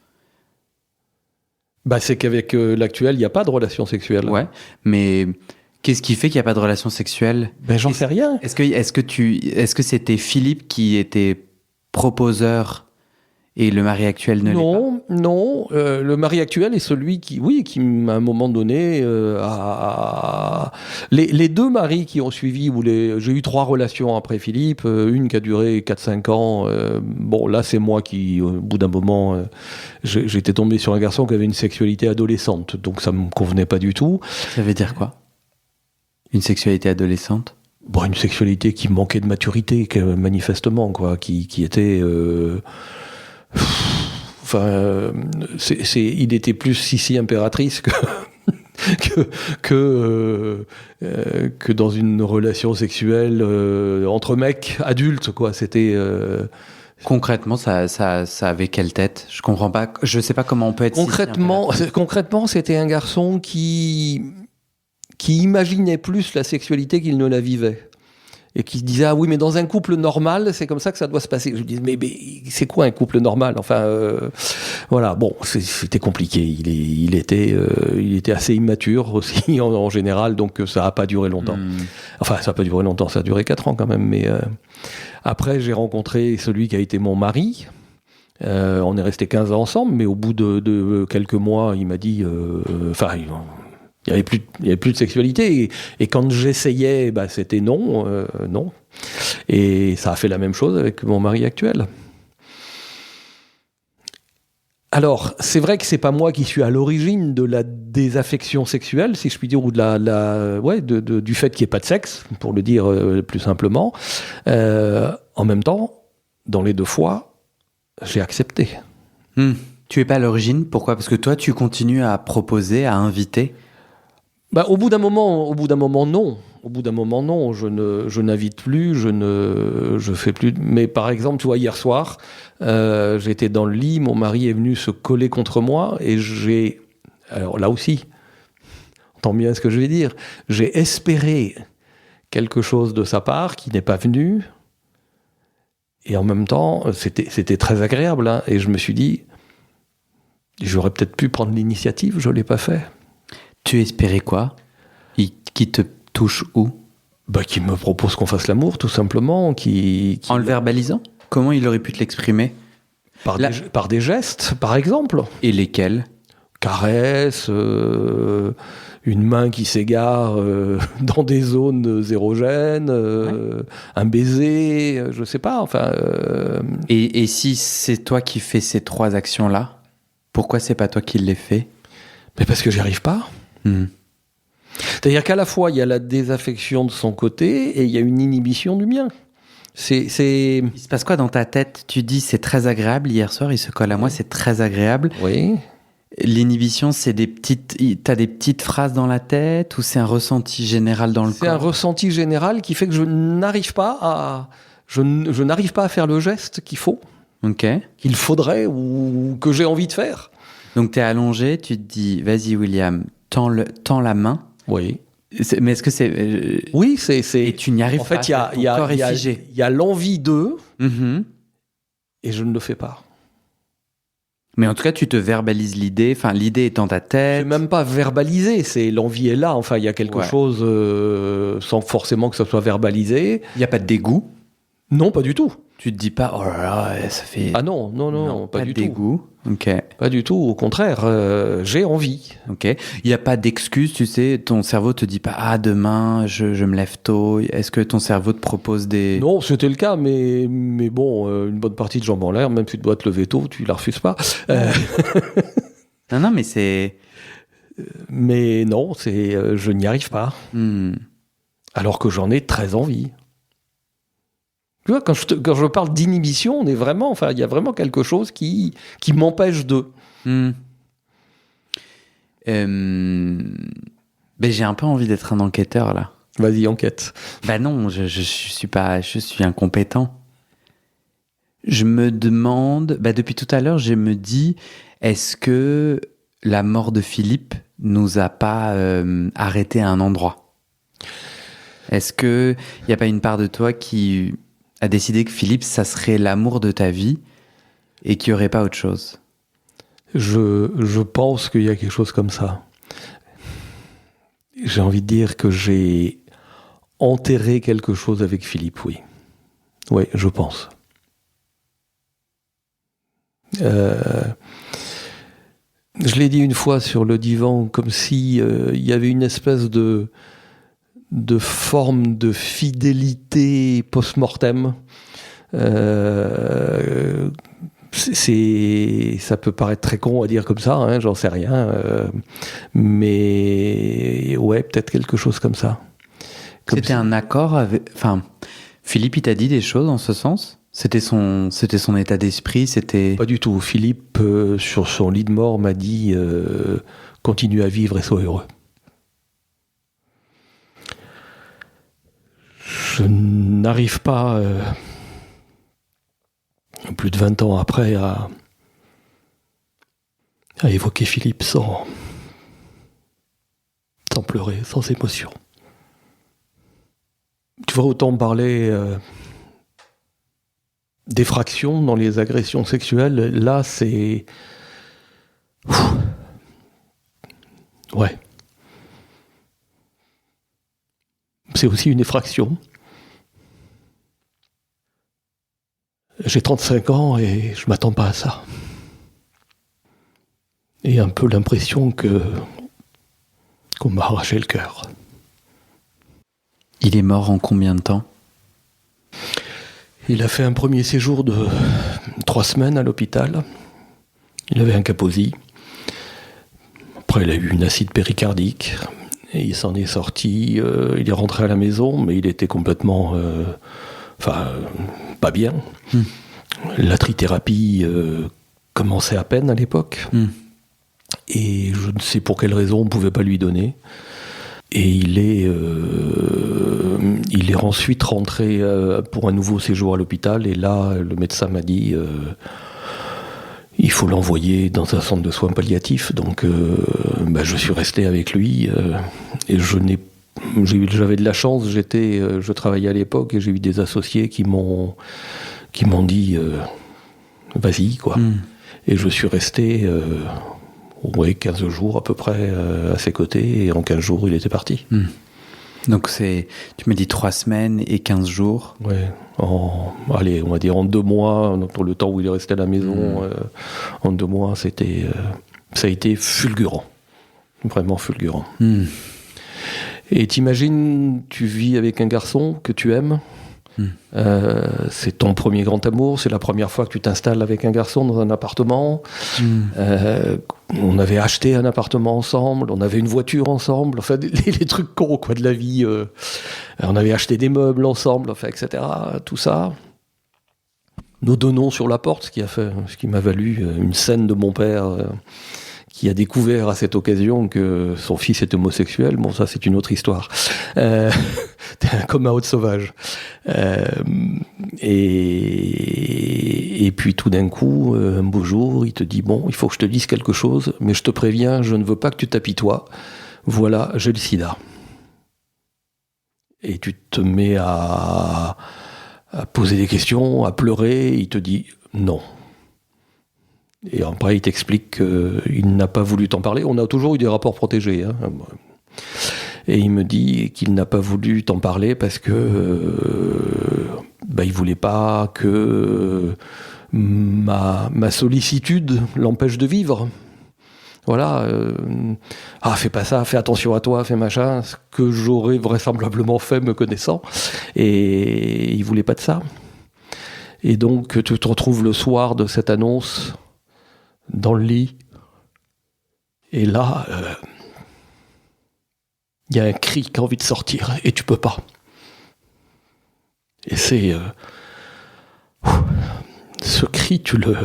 Bah, c'est qu'avec l'actuel, il n'y a pas de relation sexuelle. Ouais, mais qu'est-ce qui fait qu'il n'y a pas de relation sexuelle ? Ben, j'en sais rien. Est-ce que c'était Philippe qui était proposeur et le mari actuel ne l'est pas ? Non. Le mari actuel est celui qui, à un moment donné, les deux maris qui ont suivi, j'ai eu 3 relations après Philippe, une qui a duré 4-5 ans. Bon, là, c'est moi qui, au bout d'un moment, j'étais tombé sur un garçon qui avait une sexualité adolescente, donc ça me convenait pas du tout. Ça veut dire quoi ? Une sexualité adolescente ? Bon, une sexualité qui manquait de maturité, manifestement, quoi, qui était. Enfin, il était plus Sissi impératrice que dans une relation sexuelle entre mecs adultes, quoi. C'était. Concrètement, ça avait quelle tête ? Je comprends pas. Je sais pas comment on peut être. Concrètement, c'était un garçon qui imaginait plus la sexualité qu'il ne la vivait. Et qui se disait, ah oui, mais dans un couple normal, c'est comme ça que ça doit se passer. Je lui dis, mais c'est quoi un couple normal ? Enfin, voilà, bon, c'était compliqué. Il était assez immature aussi, en général, donc ça n'a pas duré longtemps. Enfin, ça n'a pas duré longtemps, ça a duré 4 ans quand même. Mais après, j'ai rencontré celui qui a été mon mari. On est restés 15 ans ensemble, mais au bout de quelques mois, il m'a dit... il n'y avait plus de sexualité. Et quand j'essayais, c'était non. Et ça a fait la même chose avec mon mari actuel. Alors, c'est vrai que c'est pas moi qui suis à l'origine de la désaffection sexuelle, si je puis dire, ou du fait qu'il n'y ait pas de sexe, pour le dire plus simplement. En même temps, dans les 2 fois, j'ai accepté. Tu es pas à l'origine ? Pourquoi ? Parce que toi, tu continues à proposer, à inviter ? Au bout d'un moment, non. Au bout d'un moment, non. Je n'invite plus, je fais plus. Mais par exemple, tu vois, hier soir, j'étais dans le lit, mon mari est venu se coller contre moi et alors là aussi, entends bien ce que je vais dire, j'ai espéré quelque chose de sa part qui n'est pas venu. Et en même temps, c'était très agréable. Hein, et je me suis dit, j'aurais peut-être pu prendre l'initiative, je l'ai pas fait. Tu espérais quoi ? Qui te touche où ? Qui me propose qu'on fasse l'amour, tout simplement. En le verbalisant ? Comment il aurait pu te l'exprimer ? Par des gestes, par exemple. Et lesquels ? Caresses, une main qui s'égare dans des zones érogènes, un baiser, je sais pas, enfin... Et si c'est toi qui fais ces 3 actions-là, pourquoi c'est pas toi qui les fais ? Mais parce que j'y arrive pas. C'est-à-dire qu'à la fois, il y a la désaffection de son côté et il y a une inhibition du mien. Il se passe quoi dans ta tête ? Tu dis, c'est très agréable. Hier soir, il se colle à moi, c'est très agréable. Oui. L'inhibition, c'est t'as des petites phrases dans la tête ou c'est un ressenti général dans le corps ? C'est un ressenti général qui fait que je n'arrive pas à faire le geste qu'il faut. Ok. Qu'il faudrait ou que j'ai envie de faire. Donc, tu es allongé, tu te dis, vas-y, William, tends la main. Oui. Mais est-ce que c'est... Oui, c'est... Et tu n'y arrives pas. En fait, il y a l'envie d'eux, et je ne le fais pas. Mais en tout cas, tu te verbalises l'idée, enfin, l'idée est dans ta tête. C'est même pas verbalisé, c'est l'envie est là. Enfin, il y a quelque chose sans forcément que ça soit verbalisé. Il n'y a pas de dégoût ? Non, pas du tout. Tu te dis pas, oh là là, ça fait... Ah non, pas du tout. Dégoût. Ok. Pas du tout, au contraire, j'ai envie. Ok. Il n'y a pas d'excuse, tu sais, ton cerveau te dit pas, ah, demain, je me lève tôt. Est-ce que ton cerveau te propose des... Non, c'était le cas, mais bon, une bonne partie de jambes en l'air, même si tu dois te lever tôt, tu la refuses pas. Non, mais c'est... Mais non, je n'y arrive pas. Alors que j'en ai très envie. Tu vois, quand je parle d'inhibition, on est vraiment, enfin, il y a vraiment quelque chose qui m'empêche de. Ben, j'ai un peu envie d'être un enquêteur, là. Vas-y, enquête. Bah non, je suis pas, je suis incompétent. Je me demande, bah depuis tout à l'heure, je me dis, est-ce que la mort de Philippe nous a pas arrêté à un endroit? Est-ce que il y a pas une part de toi qui a décidé que Philippe, ça serait l'amour de ta vie et qu'il y aurait pas autre chose? Je pense qu'il y a quelque chose comme ça. J'ai envie de dire que j'ai enterré quelque chose avec Philippe, oui. Oui, je pense. Je l'ai dit une fois sur le divan, comme si il y avait une espèce de forme de fidélité post-mortem. Ça peut paraître très con à dire comme ça, hein, j'en sais rien, mais ouais, peut-être quelque chose comme ça. C'était un accord avec, enfin, Philippe, il t'a dit des choses en ce sens? C'était son état d'esprit, c'était... Pas du tout. Philippe, sur son lit de mort, m'a dit continue à vivre et sois heureux. Je n'arrive pas, plus de 20 ans après, à évoquer Philippe sans pleurer, sans émotion. Tu vois, autant parler d'effraction dans les agressions sexuelles, là, c'est... Ouais. C'est aussi une effraction. J'ai 35 ans et je m'attends pas à ça. Et un peu l'impression qu'on m'a arraché le cœur. Il est mort en combien de temps? Il a fait un premier séjour de 3 semaines à l'hôpital. Il avait un Kaposi. Après, il a eu une acide péricardique. Et il s'en est sorti. Il est rentré à la maison, mais il était complètement... pas bien. La trithérapie commençait à peine à l'époque. Et je ne sais pour quelle raison on ne pouvait pas lui donner. Et il est ensuite rentré pour un nouveau séjour à l'hôpital. Et là, le médecin m'a dit il faut l'envoyer dans un centre de soins palliatifs. Donc, je suis resté avec lui. Et j'avais de la chance. Je travaillais à l'époque et j'ai eu des associés qui m'ont dit vas-y, quoi. Et je suis resté 15 jours à peu près à ses côtés, et en 15 jours, il était parti. Donc tu me dis 3 semaines et 15 jours. Ouais, on va dire en 2 mois, pour le temps où il est resté à la maison, en 2 mois, ça a été fulgurant. Vraiment fulgurant. Et t'imagines, tu vis avec un garçon que tu aimes, c'est ton premier grand amour, c'est la première fois que tu t'installes avec un garçon dans un appartement. On avait acheté un appartement ensemble, on avait une voiture ensemble, enfin les trucs cons quoi de la vie. On avait acheté des meubles ensemble, enfin etc. Tout ça. Nos 2 noms sur la porte, ce qui m'a valu une scène de mon père qui a découvert à cette occasion que son fils est homosexuel. Bon, ça, c'est une autre histoire. T'es un come out sauvage. Et puis, tout d'un coup, un beau jour, il te dit, bon, il faut que je te dise quelque chose, mais je te préviens, je ne veux pas que tu t'apitoies. Voilà, j'ai le sida. Et tu te mets à poser des questions, à pleurer. Il te dit, non. Et après, il t'explique qu'il n'a pas voulu t'en parler. On a toujours eu des rapports protégés. Hein. Et il me dit qu'il n'a pas voulu t'en parler parce que il voulait pas que ma sollicitude l'empêche de vivre. Voilà. Fais pas ça, fais attention à toi, fais machin. Ce que j'aurais vraisemblablement fait me connaissant. Et il voulait pas de ça. Et donc, tu te retrouves le soir de cette annonce dans le lit, et là, Il y a un cri qui a envie de sortir et tu peux pas. Et c'est... ce cri, tu le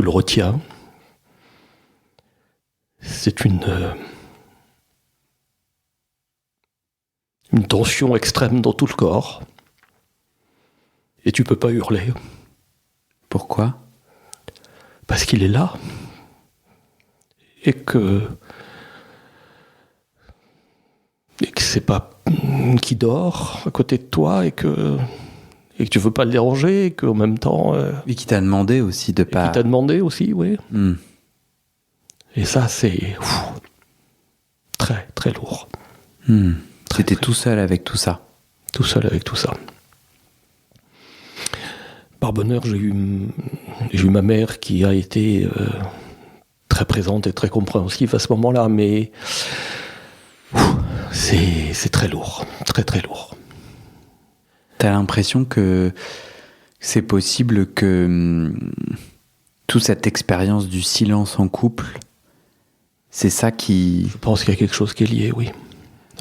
retiens. C'est une tension extrême dans tout le corps. Et tu peux pas hurler. Pourquoi ? Parce qu'il est là. Et que c'est pas qui dort à côté de toi et que tu veux pas le déranger et qu'en même temps... Et qui t'a demandé aussi de pas... Qui t'a demandé aussi, oui. Mm. Et ça, c'est très, très lourd. Mm. T'étais tout seul avec tout ça. Tout seul avec tout ça. Par bonheur, j'ai eu ma mère qui a été très présente et très compréhensive à ce moment-là, mais c'est très lourd, très très lourd. T'as l'impression que c'est possible que toute cette expérience du silence en couple, c'est ça qui... Je pense qu'il y a quelque chose qui est lié, oui.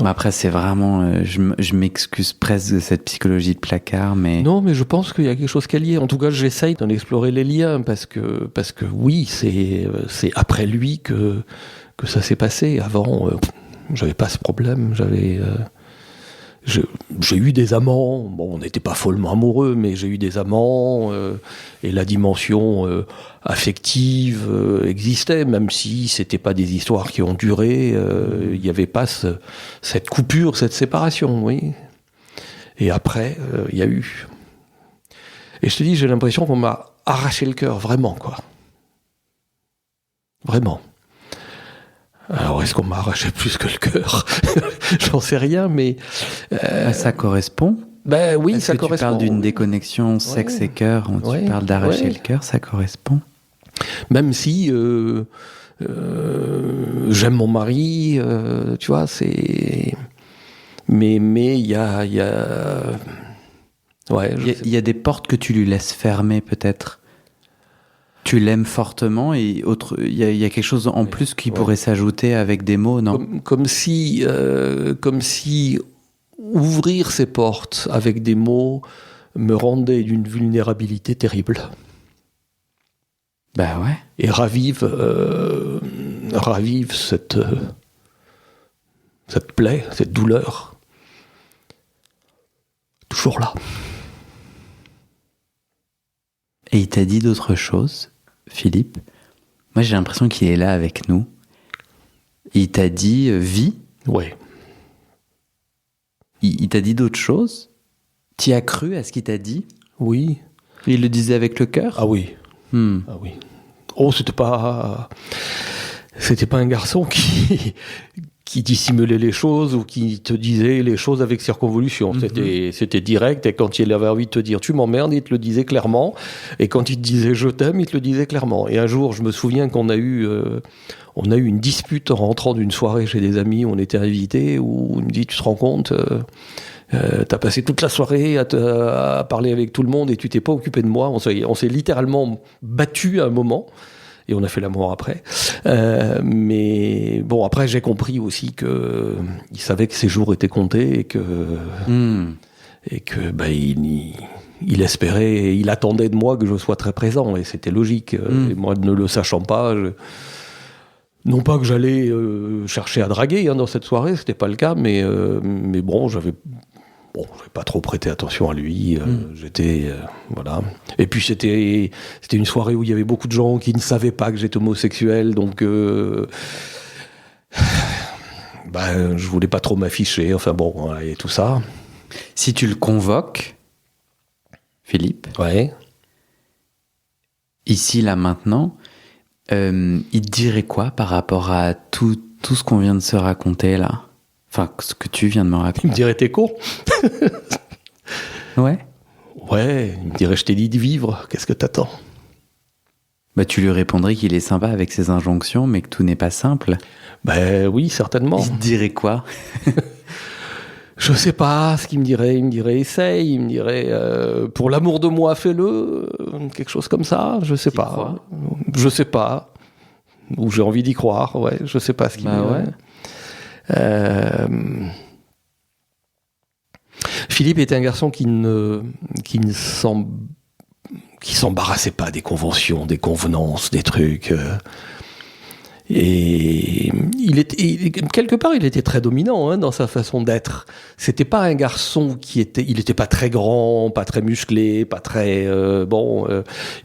Après, c'est vraiment... je m'excuse presque de cette psychologie de placard, mais... Non, mais je pense qu'il y a quelque chose qui est lié. En tout cas, j'essaye d'en explorer les liens, parce que oui, c'est après lui que ça s'est passé. Avant, j'avais pas ce problème. J'ai eu des amants. Bon, on n'était pas follement amoureux, mais j'ai eu des amants, et la dimension affective existait, même si c'était pas des histoires qui ont duré. Il n'y avait pas cette coupure, cette séparation, oui. Et après, il y a eu. Et je te dis, j'ai l'impression qu'on m'a arraché le cœur, vraiment, quoi. Vraiment. Alors, est-ce qu'on m'a arraché plus que le cœur ? J'en sais rien, mais... Ça correspond ? Ben oui, Parce ça que correspond. tu parles d'une déconnexion sexe et cœur, tu parles d'arracher le cœur, ça correspond ? Même si j'aime mon mari, tu vois, c'est... Mais il y a... Ouais, il y a des portes que tu lui laisses fermer, peut-être. Tu l'aimes fortement et il y a quelque chose en plus qui pourrait s'ajouter avec des mots, non ? Comme si ouvrir ces portes avec des mots me rendait d'une vulnérabilité terrible. Bah ouais. Et ravive cette plaie, cette douleur. Toujours là. Et il t'a dit d'autres choses, Philippe ? Moi, j'ai l'impression qu'il est là avec nous. Il t'a dit vie ? Ouais. Il t'a dit d'autres choses ? T'y as cru à ce qu'il t'a dit ? Oui. Il le disait avec le cœur ? Ah oui. Ah oui. Oh, c'était pas un garçon qui dissimulait les choses ou qui te disait les choses avec circonvolution. C'était direct, et quand il avait envie de te dire tu m'emmerdes, il te le disait clairement, et quand il te disait je t'aime, il te le disait clairement. Et un jour, je me souviens qu'on a eu une dispute en rentrant d'une soirée chez des amis où on était invités, où il me dit tu te rends compte, t'as passé toute la soirée à parler avec tout le monde et tu t'es pas occupé de moi. On s'est littéralement battu à un moment. Et on a fait l'amour après. Mais bon, après, j'ai compris aussi qu'il savait que ses jours étaient comptés et que il espérait, il attendait de moi que je sois très présent. Et c'était logique. Et moi, ne le sachant pas, non pas que j'allais chercher à draguer dans cette soirée, c'était pas le cas, mais bon, j'avais pas trop prêté attention à lui. J'étais voilà. Et puis c'était une soirée où il y avait beaucoup de gens qui ne savaient pas que j'étais homosexuel, donc je voulais pas trop m'afficher. Enfin bon, voilà, et tout ça. Si tu le convoques, Philippe, ici, là, maintenant, il te dirait quoi par rapport à tout ce qu'on vient de se raconter là ? Enfin, ce que tu viens de me raconter. Il me dirait t'es con. Ouais. Ouais, il me dirait je t'ai dit de vivre, qu'est-ce que t'attends ? Bah tu lui répondrais qu'il est sympa avec ses injonctions, mais que tout n'est pas simple. Ben oui, certainement. Il te dirait quoi ? Je sais pas ce qu'il me dirait. Il me dirait essaye, il me dirait pour l'amour de moi fais-le, quelque chose comme ça. Je sais pas. Je sais pas. ou j'ai envie d'y croire. Ouais, je sais pas ce qui Philippe était un garçon qui s'embarrassait pas des conventions, des convenances, des trucs. Et quelque part, il était très dominant dans sa façon d'être. C'était pas un garçon il était pas très grand, pas très musclé, pas très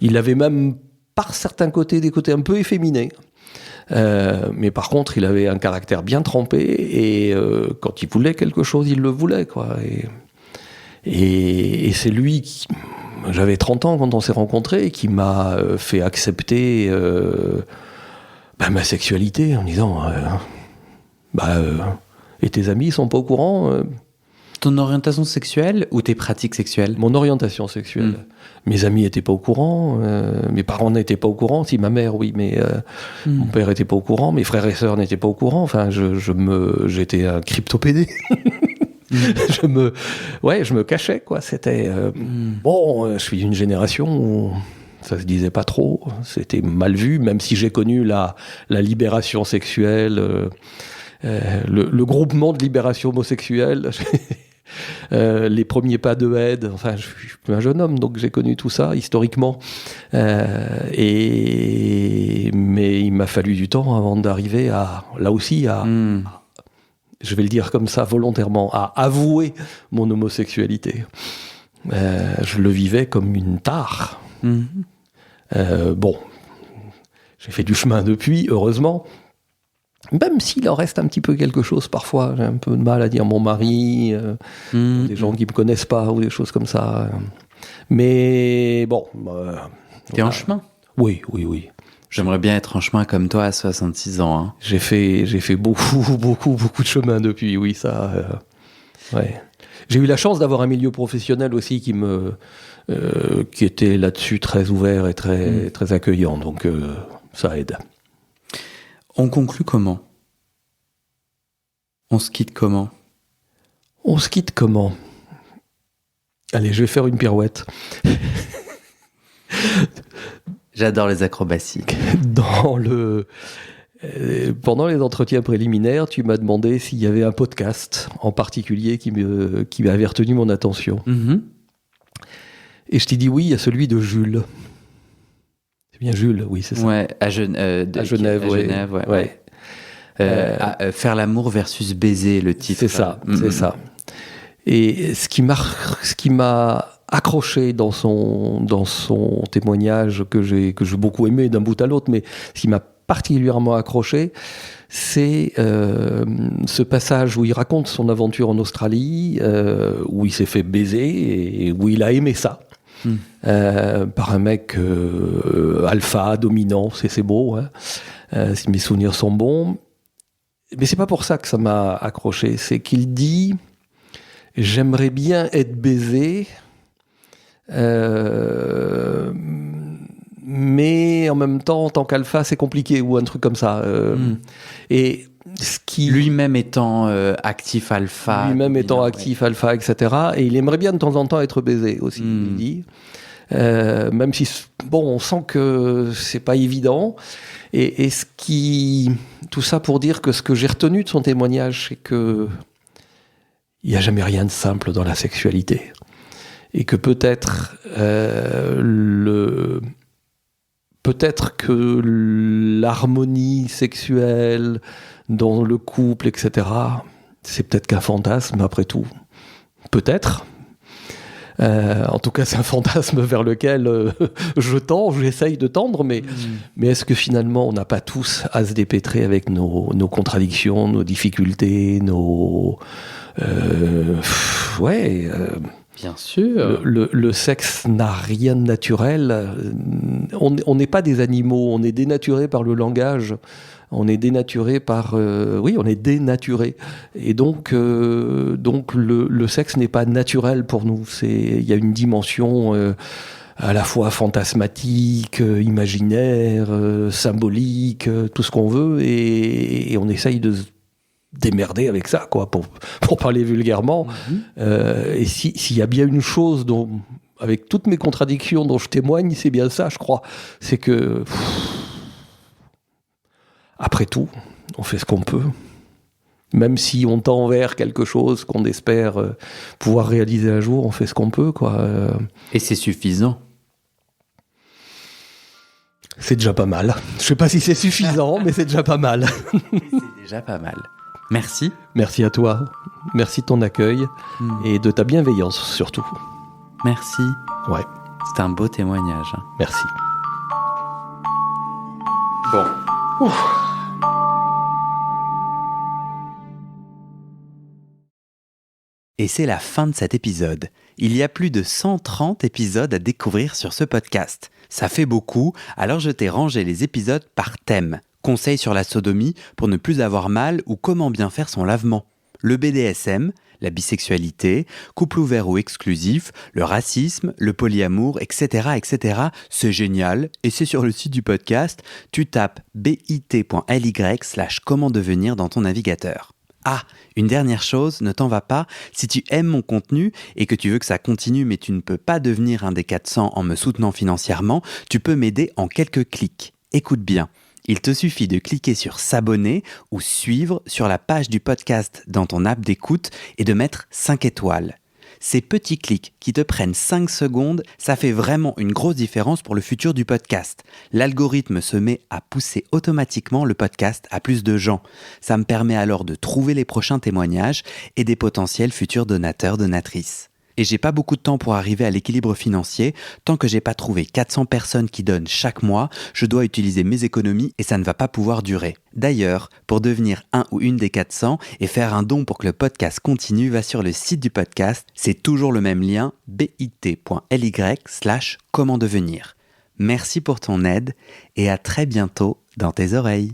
il avait même par certains côtés des côtés un peu efféminés. Mais par contre, il avait un caractère bien trempé et quand il voulait quelque chose, il le voulait, quoi. Et c'est lui qui... J'avais 30 ans quand on s'est rencontrés, qui m'a fait accepter ma sexualité en disant et tes amis sont pas au courant Ton orientation sexuelle ou tes pratiques sexuelles? Mon orientation sexuelle. Mes amis étaient pas au courant, mes parents n'étaient pas au courant, si ma mère oui, mais mon père était pas au courant, mes frères et sœurs n'étaient pas au courant, enfin j'étais un cryptopédé. Je me cachais, quoi. C'était je suis d'une génération où ça se disait pas trop, c'était mal vu, même si j'ai connu la libération sexuelle, le groupement de libération homosexuelle, les premiers pas de Aide. Enfin, je suis un jeune homme, donc j'ai connu tout ça historiquement, mais il m'a fallu du temps avant d'arriver je vais le dire comme ça volontairement, à avouer mon homosexualité. Je le vivais comme une tare. J'ai fait du chemin depuis, heureusement. Même s'il en reste un petit peu quelque chose parfois. J'ai un peu de mal à dire mon mari, des gens qui me connaissent pas ou des choses comme ça. Mais bon. T'es en chemin? Oui. J'aimerais bien être en chemin comme toi à 66 ans. Hein. J'ai fait beaucoup de chemin depuis, oui, ça. Ouais. J'ai eu la chance d'avoir un milieu professionnel aussi qui était là-dessus très ouvert et très accueillant, donc ça aide. On conclut comment? On se quitte comment? Allez, je vais faire une pirouette. J'adore les acrobaties. Pendant les entretiens préliminaires, tu m'as demandé s'il y avait un podcast en particulier qui avait retenu mon attention. Et je t'ai dit oui, il y a celui de Jules. C'est bien Jules, oui, c'est ça. Ouais, à Genève, ouais. Faire l'amour versus baiser, le titre. C'est ça, c'est ça. Et ce qui m'a accroché dans son témoignage que j'ai beaucoup aimé d'un bout à l'autre, mais ce qui m'a particulièrement accroché, c'est ce passage où il raconte son aventure en Australie, où il s'est fait baiser et où il a aimé ça. Par un mec alpha, dominant, c'est beau, hein, si mes souvenirs sont bons. Mais c'est pas pour ça que ça m'a accroché, c'est qu'il dit « J'aimerais bien être baisé », mais en même temps, en tant qu'alpha, c'est compliqué, ou un truc comme ça. Et lui-même étant actif alpha. Alpha, etc. Et il aimerait bien de temps en temps être baisé aussi, il dit. Même si, on sent que c'est pas évident. Et tout ça pour dire que ce que j'ai retenu de son témoignage, c'est que il n'y a jamais rien de simple dans la sexualité. Et que peut-être que l'harmonie sexuelle dans le couple, etc., c'est peut-être qu'un fantasme après tout. Peut-être. En tout cas, c'est un fantasme vers lequel j'essaye de tendre, mais est-ce que finalement on n'a pas tous à se dépêtrer avec nos contradictions, nos difficultés, Bien sûr. Le sexe n'a rien de naturel. On n'est pas des animaux, on est dénaturé par le langage. On est dénaturé on est dénaturé. Et donc le sexe n'est pas naturel pour nous. Il y a une dimension à la fois fantasmatique, imaginaire, symbolique, tout ce qu'on veut, et on essaye de démerder avec ça, quoi, pour parler vulgairement. Et s'il y a bien une chose avec toutes mes contradictions dont je témoigne, c'est bien ça, je crois. C'est que Après tout, on fait ce qu'on peut. Même si on tend vers quelque chose qu'on espère pouvoir réaliser un jour, on fait ce qu'on peut, quoi. Et c'est suffisant. C'est déjà pas mal. Je sais pas si c'est suffisant, mais c'est déjà pas mal. C'est déjà pas mal. Merci. Merci à toi. Merci de ton accueil et de ta bienveillance, surtout. Merci. Ouais. C'est un beau témoignage. Merci. Bon. Ouf. Et c'est la fin de cet épisode. Il y a plus de 130 épisodes à découvrir sur ce podcast. Ça fait beaucoup, alors je t'ai rangé les épisodes par thème. Conseils sur la sodomie pour ne plus avoir mal ou comment bien faire son lavement. Le BDSM, la bisexualité, couple ouvert ou exclusif, le racisme, le polyamour, etc. etc. C'est génial et c'est sur le site du podcast. Tu tapes bit.ly/comment devenir dans ton navigateur. Ah, une dernière chose, ne t'en va pas, si tu aimes mon contenu et que tu veux que ça continue mais tu ne peux pas devenir un des 400 en me soutenant financièrement, tu peux m'aider en quelques clics. Écoute bien, il te suffit de cliquer sur s'abonner ou suivre sur la page du podcast dans ton app d'écoute et de mettre 5 étoiles. Ces petits clics qui te prennent 5 secondes, ça fait vraiment une grosse différence pour le futur du podcast. L'algorithme se met à pousser automatiquement le podcast à plus de gens. Ça me permet alors de trouver les prochains témoignages et des potentiels futurs donateurs, donatrices. Et j'ai pas beaucoup de temps pour arriver à l'équilibre financier. Tant que j'ai pas trouvé 400 personnes qui donnent chaque mois, je dois utiliser mes économies et ça ne va pas pouvoir durer. D'ailleurs, pour devenir un ou une des 400 et faire un don pour que le podcast continue, va sur le site du podcast. C'est toujours le même lien, bit.ly/comment devenir. Merci pour ton aide et à très bientôt dans tes oreilles.